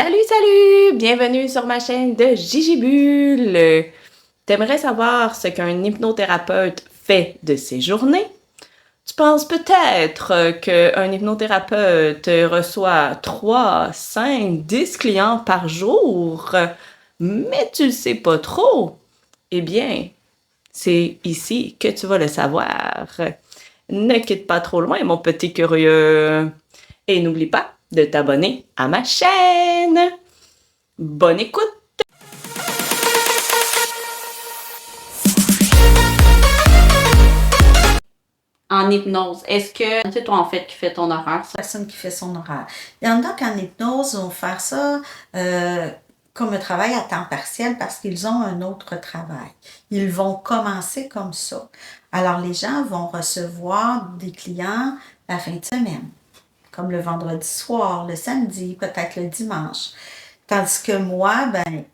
Salut! Bienvenue sur ma chaîne de Gigi-Bulle. T'aimerais savoir ce qu'un hypnothérapeute fait de ses journées? Tu penses peut-être qu'un hypnothérapeute reçoit 3, 5, 10 clients par jour, mais tu le sais pas trop. Eh bien, c'est ici que tu vas le savoir. Ne quitte pas trop loin, mon petit curieux. Et n'oublie pas de t'abonner à ma chaîne. Bonne écoute! En hypnose, est-ce que c'est toi en fait qui fais ton horaire? Personne qui fait son horaire. Il y en a qu'en hypnose vont faire ça comme un travail à temps partiel parce qu'ils ont un autre travail. Ils vont commencer comme ça. Alors les gens vont recevoir des clients la fin de semaine, comme le vendredi soir, le samedi, peut-être le dimanche. Tandis que moi, ben,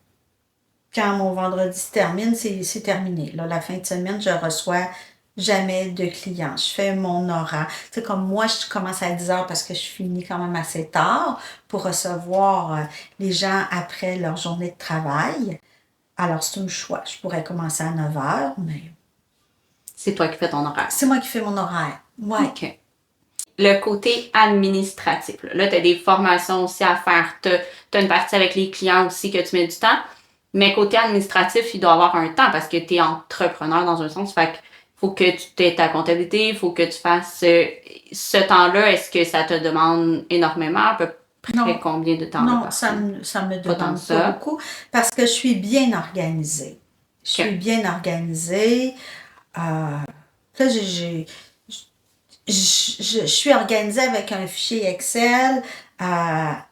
quand mon vendredi se termine, c'est terminé. Là, la fin de semaine, je reçois jamais de clients. Je fais mon horaire. Tu sais, comme moi, je commence à 10 heures parce que je finis quand même assez tard pour recevoir les gens après leur journée de travail. Alors, c'est un choix. Je pourrais commencer à 9 heures, mais C'est toi qui fais ton horaire. c'est moi qui fais mon horaire. Ouais. OK. Le côté administratif. Là, tu as des formations aussi à faire. Tu as une partie avec les clients aussi que tu mets du temps. Mais côté administratif, il doit y avoir un temps parce que tu es entrepreneur dans un sens. Fait qu'il faut que tu aies ta comptabilité, il faut que tu fasses ce temps-là. Est-ce que ça te demande énormément? À peu près Non, combien de temps là, non, par ça me pas tant que demande pas ça. beaucoup parce que je suis bien organisée. Je suis OK. bien organisée. Là, je suis organisée avec un fichier Excel à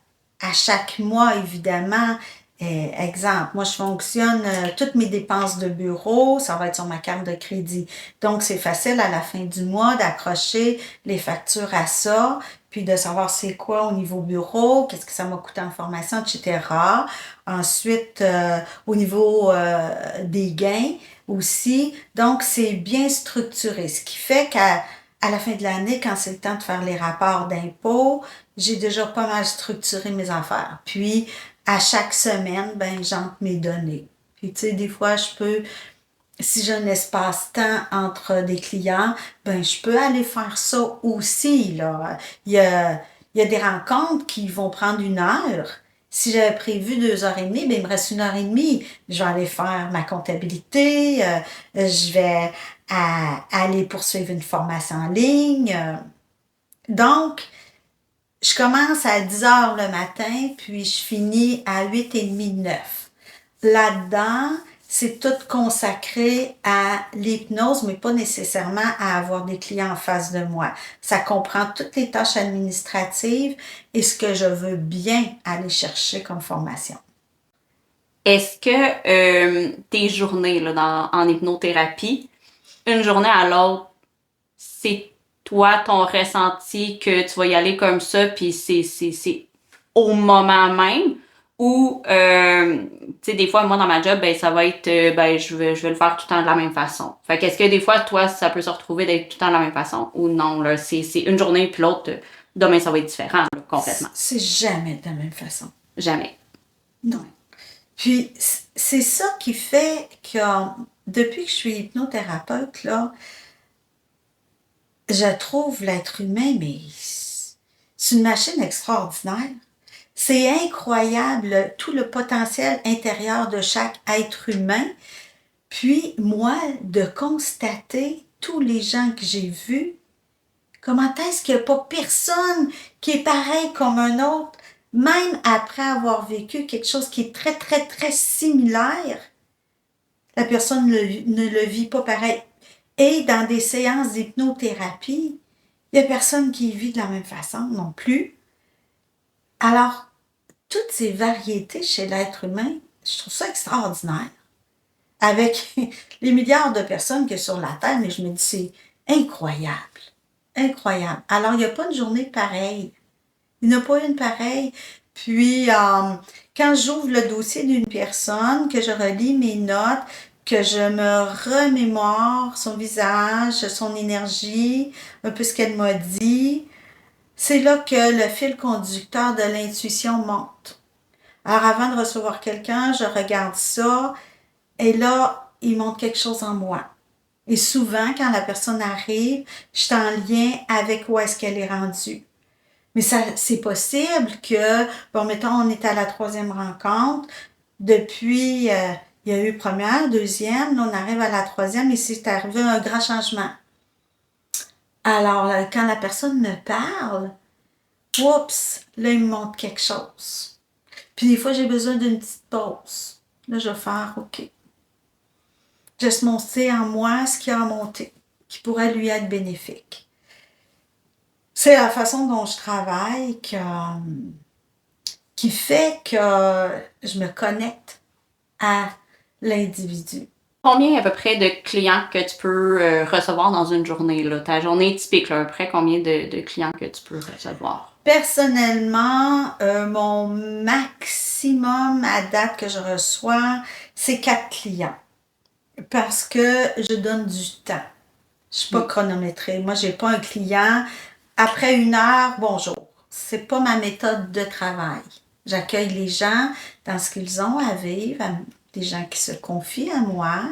chaque mois, évidemment. Exemple, moi, je fonctionne toutes mes dépenses de bureau, ça va être sur ma carte de crédit. Donc, c'est facile à la fin du mois d'accrocher les factures à ça, puis de savoir c'est quoi au niveau bureau, qu'est-ce que ça m'a coûté en formation, etc. Ensuite, au niveau des gains aussi. Donc, c'est bien structuré, ce qui fait qu'à la fin de l'année, quand c'est le temps de faire les rapports d'impôts, j'ai déjà pas mal structuré mes affaires. Puis, à chaque semaine, ben, j'entre mes données. Puis, tu sais, des fois, je peux, si j'ai un espace-temps entre des clients, ben, je peux aller faire ça aussi, là. Il y a des rencontres qui vont prendre 1 heure. Si j'avais prévu 2 heures et demie, ben, il me reste 1 heure et demie. Je vais aller faire ma comptabilité, je vais aller poursuivre une formation en ligne. Donc, je commence à 10 heures le matin, puis je finis à 8h30, 9. Là-dedans, c'est tout consacré à l'hypnose, mais pas nécessairement à avoir des clients en face de moi. Ça comprend toutes les tâches administratives et ce que je veux bien aller chercher comme formation. Est-ce que tes journées là, en hypnothérapie, une journée à l'autre, c'est toi, ton ressenti que tu vas y aller comme ça, puis c'est au moment même? Ou, tu sais, des fois, moi, dans ma job, ben, ça va être, ben, je vais le faire tout le temps de la même façon. Fait qu'est-ce que des fois, toi, ça peut se retrouver d'être tout le temps de la même façon? Ou non, là, c'est une journée, puis l'autre, demain, ça va être différent, là, complètement. C'est jamais de la même façon. Jamais. Non. Puis, c'est ça qui fait que depuis que je suis hypnothérapeute, là, je trouve l'être humain, mais c'est une machine extraordinaire. C'est incroyable tout le potentiel intérieur de chaque être humain. Puis, moi, de constater tous les gens que j'ai vus, comment est-ce qu'il n'y a pas personne qui est pareil comme un autre, même après avoir vécu quelque chose qui est très, très, très similaire, la personne ne le vit pas pareil. Et dans des séances d'hypnothérapie, il n'y a personne qui vit de la même façon non plus. Alors, toutes ces variétés chez l'être humain, je trouve ça extraordinaire. Avec les milliards de personnes qu'il y a sur la Terre, mais je me dis, c'est incroyable. Incroyable. Alors, il n'y a pas une journée pareille. Il n'y en a pas une pareille. Puis, quand j'ouvre le dossier d'une personne, que je relis mes notes, que je me remémore son visage, son énergie, un peu ce qu'elle m'a dit, c'est là que le fil conducteur de l'intuition monte. Alors, avant de recevoir quelqu'un, je regarde ça et là, il montre quelque chose en moi. Et souvent, quand la personne arrive, je suis en lien avec où est-ce qu'elle est rendue. Mais ça, c'est possible que, bon, mettons, on est à la 3e rencontre. Depuis, il y a eu première, deuxième, là, on arrive à la 3e et c'est arrivé un grand changement. Alors, quand la personne me parle, oups, là, il me montre quelque chose. Puis des fois, j'ai besoin d'une petite pause. Là, je vais faire, OK. Juste monter en moi ce qui a monté, qui pourrait lui être bénéfique. C'est la façon dont je travaille qui fait que je me connecte à l'individu. Combien à peu près de clients que tu peux recevoir dans une journée, là? Ta journée typique, là, à peu près combien de clients que tu peux recevoir? Personnellement, mon maximum à date que je reçois, c'est 4 clients. Parce que je donne du temps. Je suis pas chronométrée. Moi, j'ai pas un client. Après 1 heure, bonjour. C'est pas ma méthode de travail. J'accueille les gens dans ce qu'ils ont à vivre, des gens qui se confient à moi.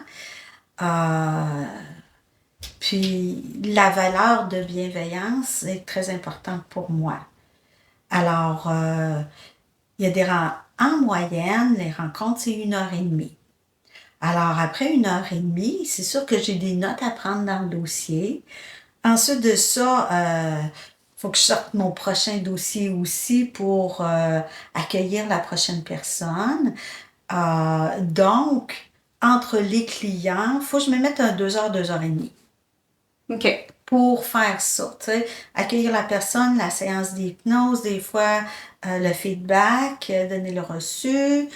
Puis la valeur de bienveillance est très importante pour moi. Alors, il y a en moyenne, les rencontres, c'est 1h30. Alors, après 1h30, c'est sûr que j'ai des notes à prendre dans le dossier. Ensuite de ça, faut que je sorte mon prochain dossier aussi pour accueillir la prochaine personne. Donc, entre les clients, faut que je me mette un 2 heures, 2h30. OK. Pour faire ça, tu sais, accueillir la personne, la séance d'hypnose, des fois le feedback, donner le reçu,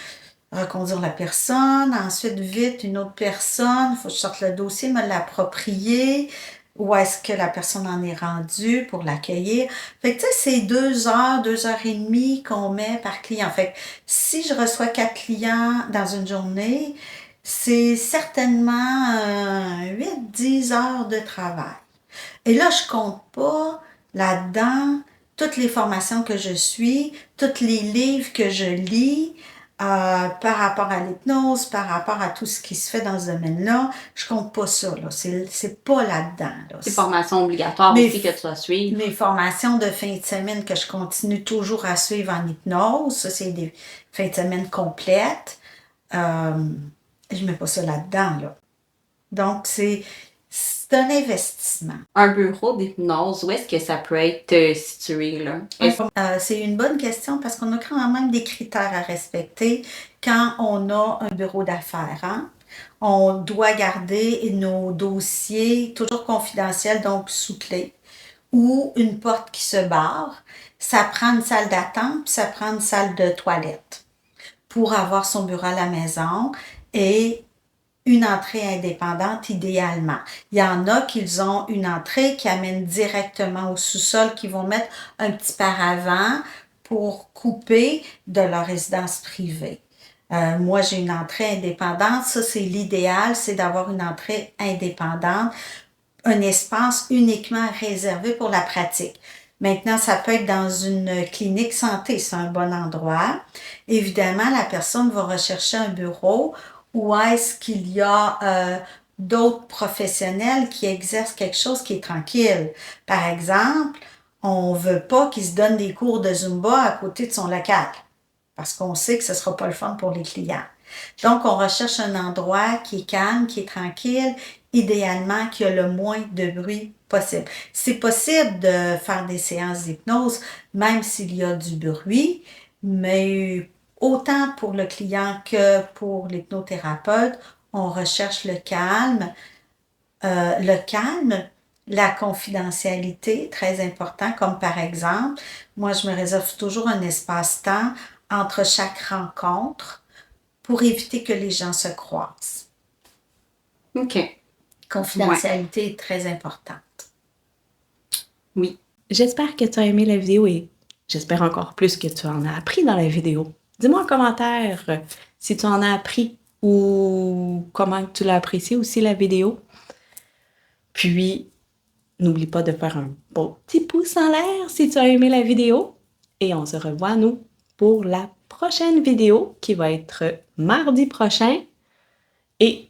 reconduire la personne, ensuite vite une autre personne, il faut que je sorte le dossier, me l'approprier, où est-ce que la personne en est rendue pour l'accueillir. Fait que tu sais, c'est 2 heures, 2h30 qu'on met par client. Fait que si je reçois 4 clients dans une journée, c'est certainement 8-10 heures de travail. Et là, je compte pas là-dedans toutes les formations que je suis, tous les livres que je lis par rapport à l'hypnose, par rapport à tout ce qui se fait dans ce domaine-là. Je compte pas ça, là. C'est pas là-dedans, là. C'est formation obligatoire Mais aussi que tu dois suivre. Mes formations de fin de semaine que je continue toujours à suivre en hypnose, ça, c'est des fins de semaine complètes. Je mets pas ça là-dedans, là. Donc, c'est un investissement. Un bureau d'hypnose, où est-ce que ça peut être situé, là? C'est une bonne question parce qu'on a quand même des critères à respecter quand on a un bureau d'affaires, hein? On doit garder nos dossiers toujours confidentiels, donc sous clé, ou une porte qui se barre. Ça prend une salle d'attente, puis ça prend une salle de toilette pour avoir son bureau à la maison et une entrée indépendante idéalement. Il y en a qui ont une entrée qui amène directement au sous-sol, qui vont mettre un petit paravent pour couper de leur résidence privée. Moi, j'ai une entrée indépendante. Ça, c'est l'idéal, c'est d'avoir une entrée indépendante, un espace uniquement réservé pour la pratique. Maintenant, ça peut être dans une clinique santé, c'est un bon endroit. Évidemment, la personne va rechercher un bureau où est-ce qu'il y a d'autres professionnels qui exercent quelque chose qui est tranquille. Par exemple, on veut pas qu'ils se donnent des cours de Zumba à côté de son local parce qu'on sait que ce sera pas le fun pour les clients. Donc, on recherche un endroit qui est calme, qui est tranquille, idéalement qui a le moins de bruit possible. C'est possible de faire des séances d'hypnose même s'il y a du bruit, mais autant pour le client que pour l'hypnothérapeute, on recherche le calme. La confidentialité, très important, comme par exemple, moi je me réserve toujours un espace-temps entre chaque rencontre pour éviter que les gens se croisent. OK. Confidentialité est très importante. Oui. J'espère que tu as aimé la vidéo et j'espère encore plus que tu en as appris dans la vidéo. Dis-moi en commentaire si tu en as appris ou comment tu l'as apprécié aussi la vidéo. Puis, n'oublie pas de faire un beau petit pouce en l'air si tu as aimé la vidéo. Et on se revoit, nous, pour la prochaine vidéo qui va être mardi prochain. Et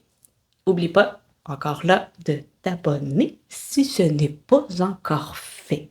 n'oublie pas, encore là, de t'abonner si ce n'est pas encore fait.